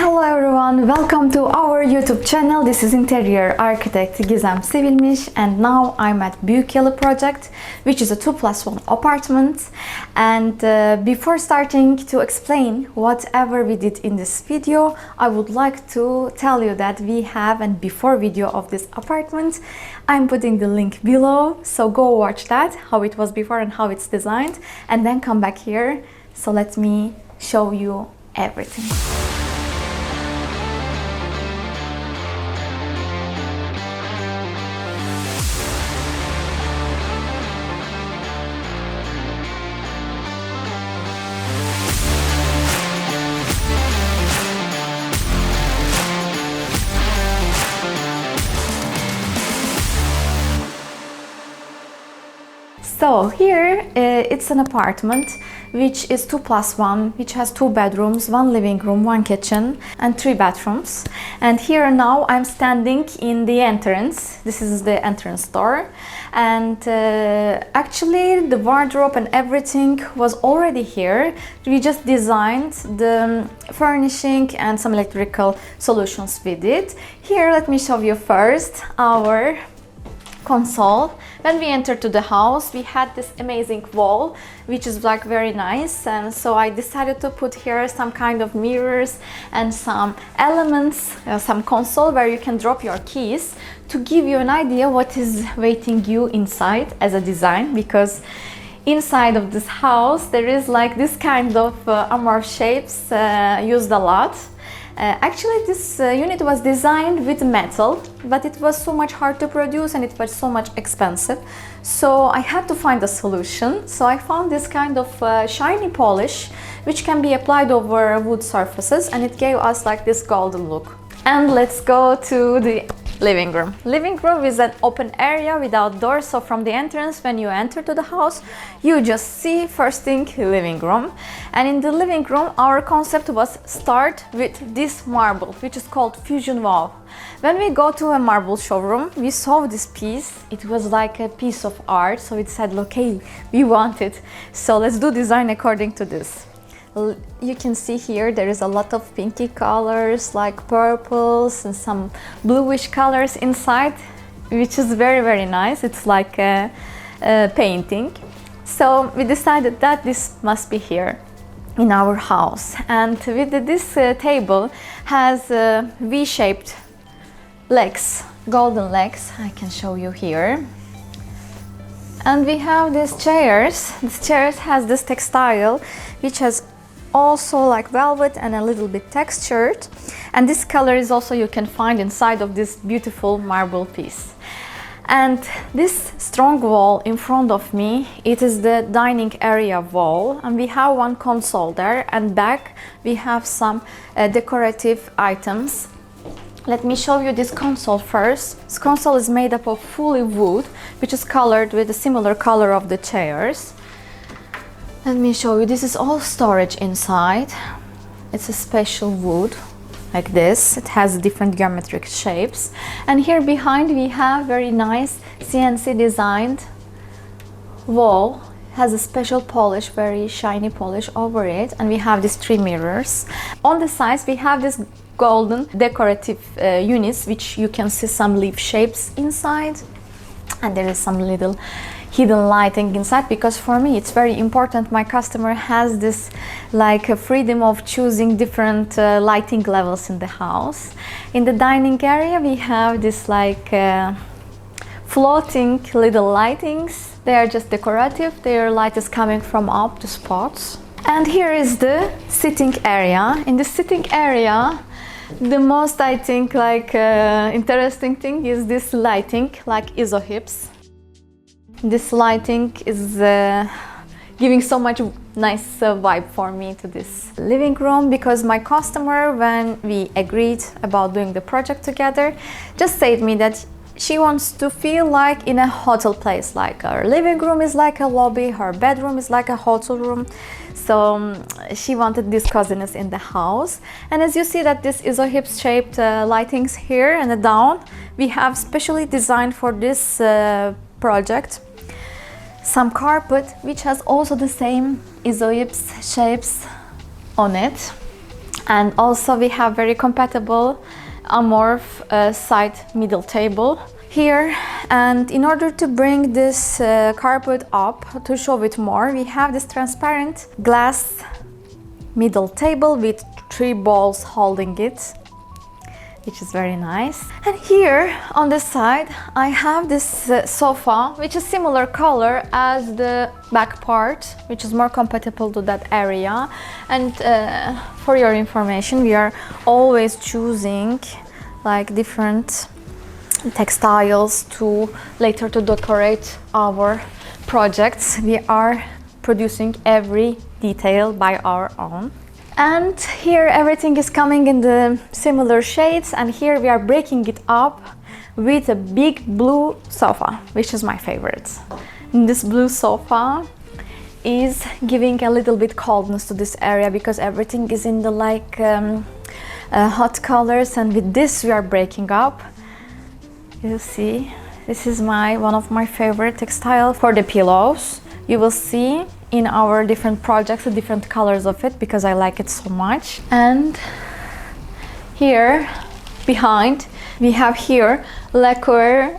Hello everyone, welcome to our YouTube channel. This is interior architect Gizem Sevilmiş, and now I'm at Büyük Yalı project, which is a 2+1 apartment. And before starting to explain whatever we did in this video, I would like to tell you that we have a before video of this apartment. I'm putting the link below, so go watch that, how it was before and how it's designed, and then come back here. So let me show you everything. So here it's an apartment which is 2+1, which has 2 bedrooms, 1 living room, 1 kitchen and 3 bathrooms. And here now I'm standing in the entrance. This is the entrance door, and actually the wardrobe and everything was already here. We just designed the furnishing and some electrical solutions with it. Here, let me show you first our console. When we entered to the house, we had this amazing wall, which is like very nice, and so I decided to put here some kind of mirrors and some elements, some console where you can drop your keys to give you an idea what is waiting you inside as a design, because inside of this house there is like this kind of Amorph shapes used a lot. Actually, this unit was designed with metal, but it was so much hard to produce and it was so much expensive. So I had to find a solution. So I found this kind of shiny polish which can be applied over wood surfaces, and it gave us like this golden look. And let's go to the living room. Living room is an open area without doors, so from the entrance when you enter to the house, you just see first thing living room. And in the living room, our concept was start with this marble, which is called fusion wall. When we go to a marble showroom, we saw this piece. It was like a piece of art, so it said, okay, we want it, so let's do design according to this. You can see here there is a lot of pinky colors like purples and some bluish colors inside, which is very nice. It's like a painting. So we decided that this must be here in our house. And with this table has V-shaped legs, golden legs. I can show you here. And we have these chairs. This chairs has this textile which has also like velvet and a little bit textured, and this color is also you can find inside of this beautiful marble piece. And this strong wall in front of me, it is the dining area wall, and we have one console there, and back we have some decorative items. Let me show you this console first. This console is made up of fully wood, which is colored with a similar color of the chairs. Let me show you, this is all storage inside. It's a special wood, like this. It has different geometric shapes. And here behind we have very nice CNC designed wall. It has a special polish, very shiny polish over it. And we have these 3 mirrors. On the sides we have this golden decorative units, which you can see some leaf shapes inside. And there is some little hidden lighting inside, because for me it's very important my customer has this like a freedom of choosing different lighting levels in the house. In the dining area we have this like floating little lightings. They are just decorative, their light is coming from up the spots. And here is the sitting area. In the sitting area, the most I think like interesting thing is this lighting, like iso-hips. This lighting is giving so much nice vibe for me to this living room, because my customer, when we agreed about doing the project together, just said me that she wants to feel like in a hotel place, like her living room is like a lobby, her bedroom is like a hotel room. So she wanted this coziness in the house. And as you see that this iso-hips shaped lightings here and down, we have specially designed for this project some carpet which has also the same iso-hips shapes on it. And also we have very compatible Amorph side middle table here. And in order to bring this carpet up to show it more, we have this transparent glass middle table with 3 balls holding it, which is very nice. And here on this side I have this sofa, which is similar color as the back part, which is more compatible to that area. And for your information, we are always choosing like different textiles to later to decorate our projects. We are producing every detail by our own. And here everything is coming in the similar shades, and here we are breaking it up with a big blue sofa, which is my favorite. And this blue sofa is giving a little bit coldness to this area because everything is in the like hot colors, and with this we are breaking up. You see, this is one of my favorite textile for the pillows. You will see in our different projects the different colors of it because I like it so much. And here behind we have here lacquer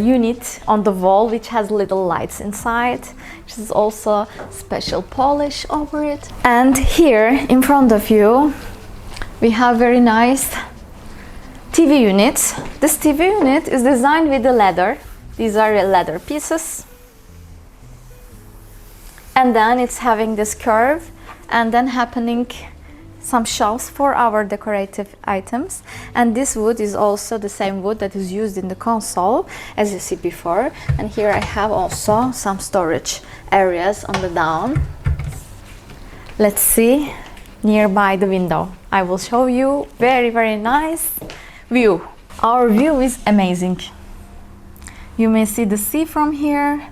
unit on the wall, which has little lights inside, which is also special polish over it. And here in front of you we have very nice TV unit. This TV unit is designed with the leather. These are leather pieces. And then it's having this curve, and then happening some shelves for our decorative items. And this wood is also the same wood that is used in the console, as you see before. And here I have also some storage areas on the down. Let's see nearby the window. I will show you very nice view. Our view is amazing. You may see the sea from here.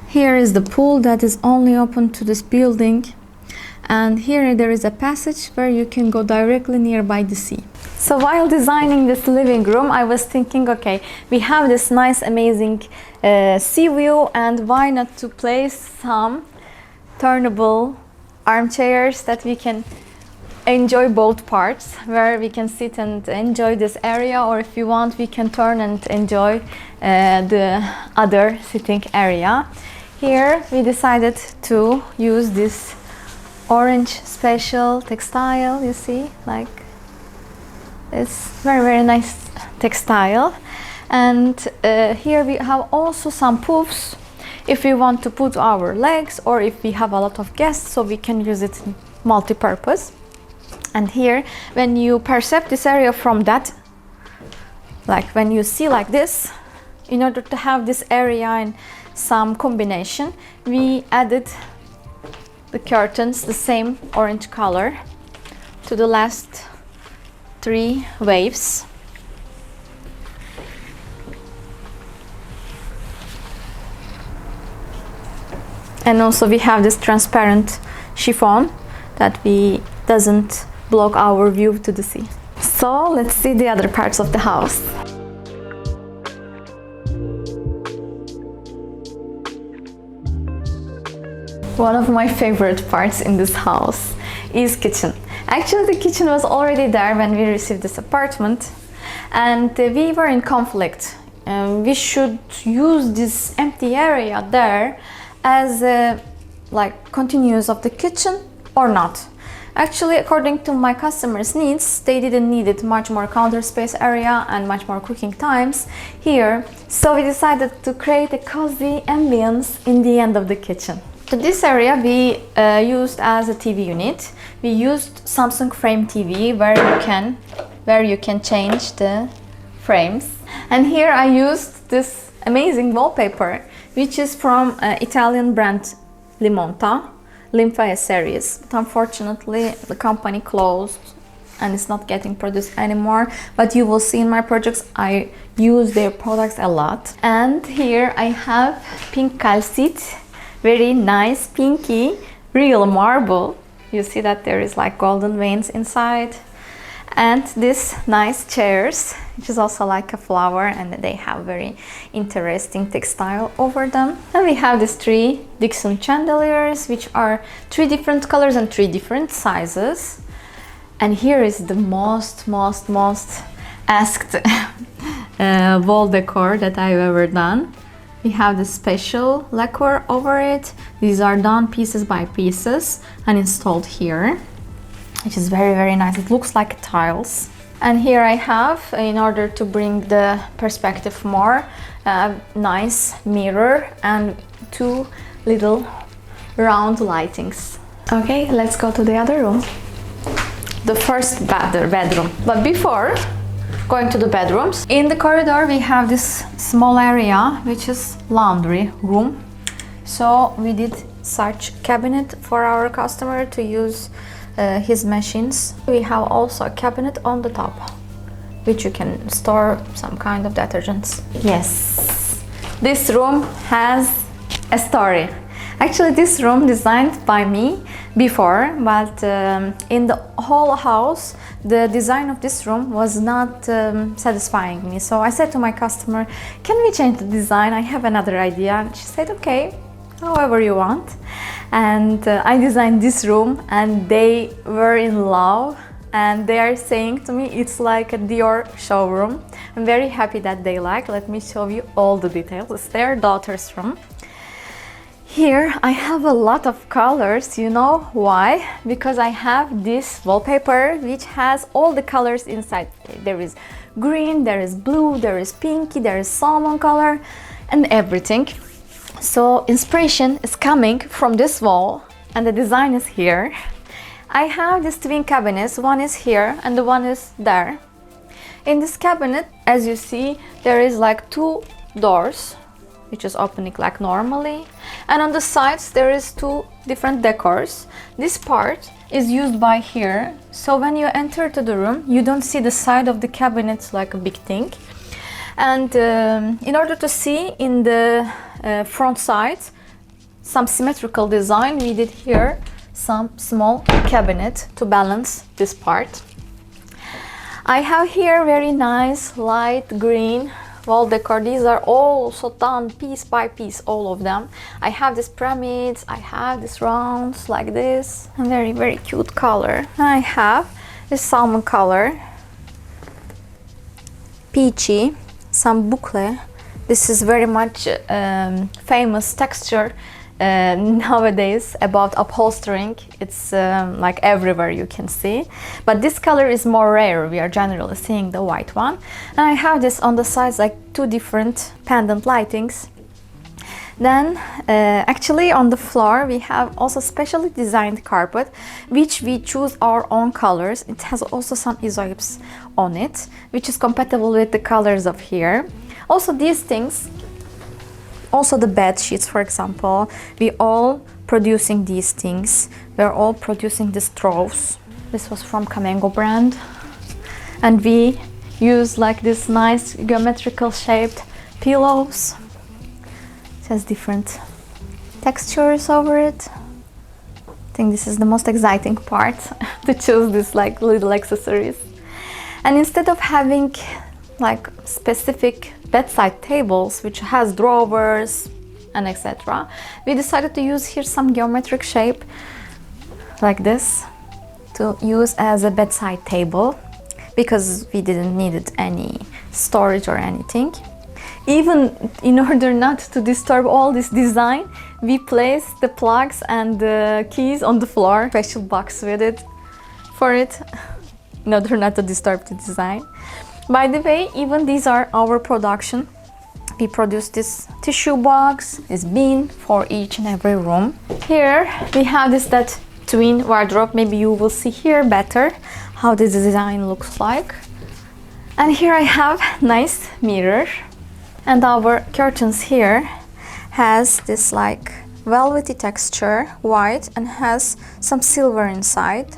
Here is the pool that is only open to this building, and here there is a passage where you can go directly nearby the sea. So while designing this living room, I was thinking, okay, we have this nice amazing sea view, and why not to place some turnable armchairs that we can enjoy both parts, where we can sit and enjoy this area, or if you want we can turn and enjoy the other sitting area. Here we decided to use this orange special textile. You see, like it's very nice textile. And here we have also some poofs if we want to put our legs, or if we have a lot of guests, so we can use it multi-purpose. And here, when you perceive this area from that, like when you see like this, in order to have this area in some combination, we added the curtains the same orange color to the last 3 waves. And also we have this transparent chiffon that doesn't block our view to the sea. So let's see the other parts of the house. One of my favorite parts in this house is kitchen. Actually, the kitchen was already there when we received this apartment, and we were in conflict. We should use this empty area there as like continuous of the kitchen or not. Actually, according to my customers' needs, they didn't need it much more counter space area and much more cooking times here. So we decided to create a cozy ambience in the end of the kitchen. So this area we used as a TV unit. We used Samsung frame TV where you can change the frames. And here I used this amazing wallpaper, which is from Italian brand Limonta series. But unfortunately, the company closed and it's not getting produced anymore. But you will see in my projects I use their products a lot. And here I have pink calcite. Very nice pinky real marble. You see that there is like golden veins inside. And this nice chairs, which is also like a flower, and they have very interesting textile over them. And we have these 3 Dixon chandeliers, which are 3 different colors and 3 different sizes. And here is the most asked wall decor that I've ever done. We have this special lacquer over it. These are done pieces by pieces and installed here, which is very nice. It looks like tiles. And here I have, in order to bring the perspective more, a nice mirror and two little round lightings. Okay, let's go to the other room. The first bedroom. But before going to the bedrooms, in the corridor we have this small area which is laundry room. So we did such cabinet for our customer to use his machines. We have also a cabinet on the top which you can store some kind of detergents. Yes, this room has a story. Actually, this room designed by me before, but in the whole house the design of this room was not satisfying me. So I said to my customer, can we change the design? I have another idea. And she said, okay, however you want. And I designed this room and they were in love. And they are saying to me, it's like a Dior showroom. I'm very happy that they like. Let me show you all the details. It's their daughter's room. Here I have a lot of colors. You know why? Because I have this wallpaper which has all the colors inside. There is green, there is blue, there is pinky, there is salmon color and everything. So inspiration is coming from this wall and the design is here. I have these twin cabinets, one is here and the one is there. In this cabinet, as you see, there is like two doors, which is opening like normally. And on the sides, there is two different decors. This part is used by here. So when you enter to the room, you don't see the side of the cabinets like a big thing. And in order to see in the front side, some symmetrical design, we did here some small cabinet to balance this part. I have here very nice light green wall decor. These are also done piece by piece, all of them. I have these pyramids, I have these rounds like this, a very cute color. I have this salmon color, peachy, some boucle. This is very much famous texture nowadays about upholstering. It's like everywhere you can see, but this color is more rare. We are generally seeing the white one. And I have this on the sides, like two different pendant lightings. Then actually on the floor we have also specially designed carpet which we choose our own colors. It has also some isoips on it which is compatible with the colors of here. Also these things, also the bed sheets, for example, we all producing these things. We're all producing the straws. This was from Kamengo brand. And we use like this nice geometrical shaped pillows. It has different textures over it. I think this is the most exciting part to choose this like little accessories. And instead of having like specific bedside tables which has drawers and etc., we decided to use here some geometric shape like this to use as a bedside table because we didn't need any storage or anything. Even in order not to disturb all this design, we placed the plugs and the keys on the floor, special box with it for it, in order not to disturb the design. By the way, even these are our production. We produce this tissue box, this bin for each and every room. Here we have that twin wardrobe. Maybe you will see here better how the design looks like. And here I have nice mirror. And our curtains here has this like velvety texture, white, and has some silver inside.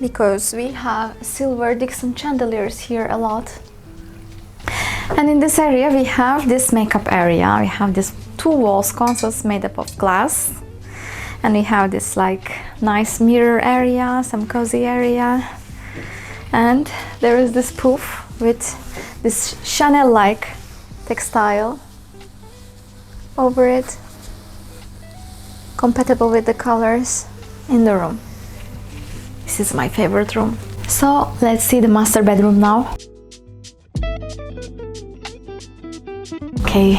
Because we have silver Dixon chandeliers here a lot. And in this area we have this makeup area. We have these two walls consoles made up of glass. And we have this like nice mirror area, some cozy area. And there is this poof with this Chanel-like textile over it, compatible with the colors in the room. This is my favorite room. So let's see the master bedroom now. Okay,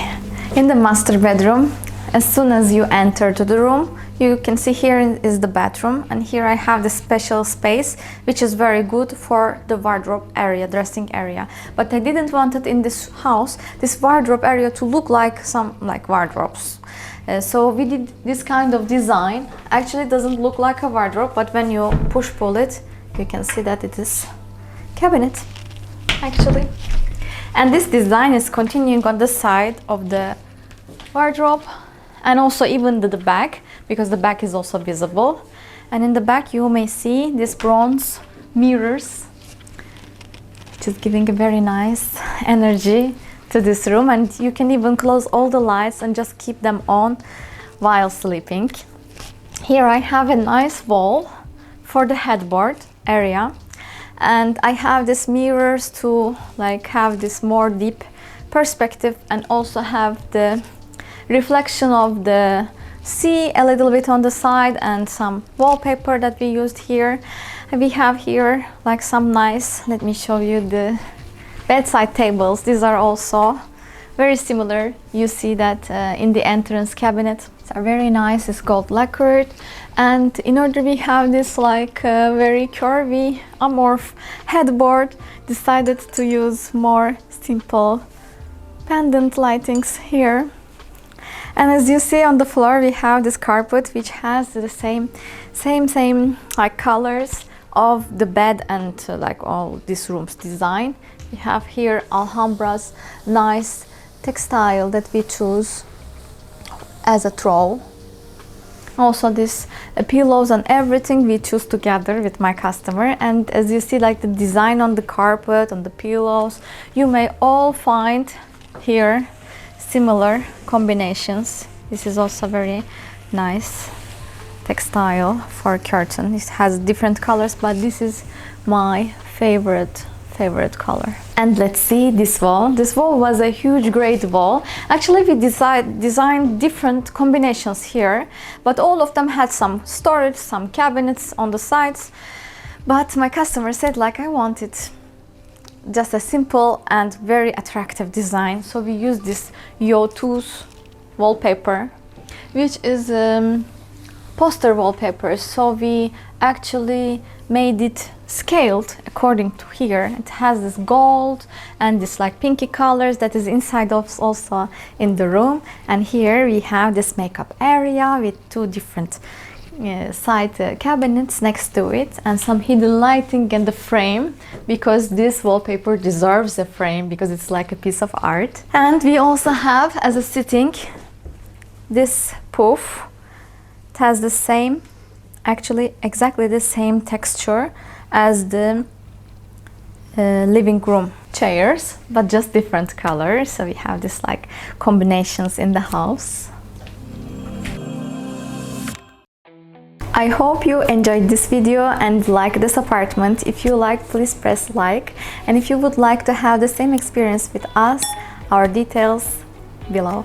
in the master bedroom, as soon as you enter to the room, you can see here is the bathroom, and here I have the special space which is very good for the wardrobe area, dressing area. But I didn't want it in this house, this wardrobe area, to look like some wardrobes. So we did this kind of design. Actually it doesn't look like a wardrobe, but when you push pull it, you can see that it is cabinet actually. And this design is continuing on the side of the wardrobe, and also even the back, because the back is also visible. And in the back you may see these bronze mirrors, which is giving a very nice energy to this room. And you can even close all the lights and just keep them on while sleeping. Here I have a nice wall for the headboard area, and I have these mirrors to have this more deep perspective, and also have the reflection of the sea a little bit on the side, and some wallpaper that we used here. And we have here some nice, let me show you the bedside tables. These are also very similar. You see that in the entrance cabinet. It's very nice, it's gold lacquered. And in order we have this very curvy Amorph headboard, decided to use more simple pendant lightings here. And as you see on the floor, we have this carpet which has the same colors of the bed and all this room's design. We have here Alhambra's nice textile that we choose as a throw. Also this pillows and everything we choose together with my customer. And as you see, the design on the carpet, on the pillows, you may all find here similar combinations. This is also very nice textile for curtain. It has different colors, but this is my favorite color. And let's see this wall. This wall was a huge great wall. Actually we designed different combinations here, but all of them had some storage, some cabinets on the sides. But my customer said I wanted just a simple and very attractive design. So we used this Yotu's wallpaper, which is poster wallpaper. So we actually made it scaled according to here. It has this gold and this pinky colors that is inside of also in the room. And here we have this makeup area with two different side cabinets next to it, and some hidden lighting in the frame, because this wallpaper deserves a frame because it's like a piece of art. And we also have as a sitting this poof. It has the same, actually exactly the same texture as the living room chairs, but just different colors. So we have this combinations in the house. I hope you enjoyed this video and liked this apartment. If you liked, please press like. And if you would like to have the same experience with us, our details below.